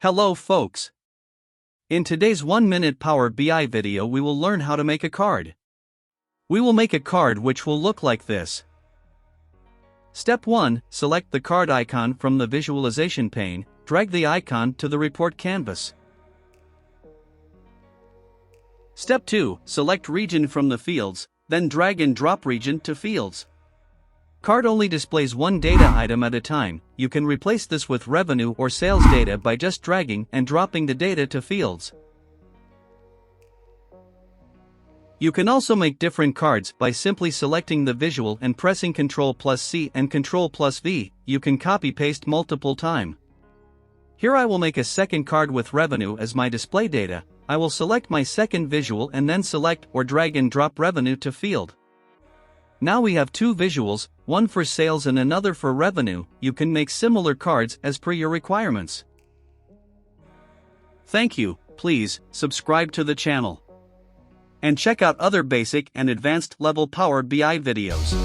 Hello folks. In today's 1-minute Power BI video we will learn how to make a card. We will make a card which will look like this. Step 1. Select the card icon from the visualization pane, drag the icon to the report canvas. Step 2. Select region from the fields, then drag and drop region to fields. Card only displays one data item at a time. You can replace this with revenue or sales data by just dragging and dropping the data to fields. You can also make different cards by simply selecting the visual and pressing Ctrl+C and Ctrl+V. You can copy-paste multiple times. Here I will make a second card with revenue as my display data. I will select my second visual and then select or drag and drop revenue to field. Now we have two visuals, one for sales and another for revenue. You can make similar cards as per your requirements. Thank you. Please subscribe to the channel and check out other basic and advanced level Power BI videos.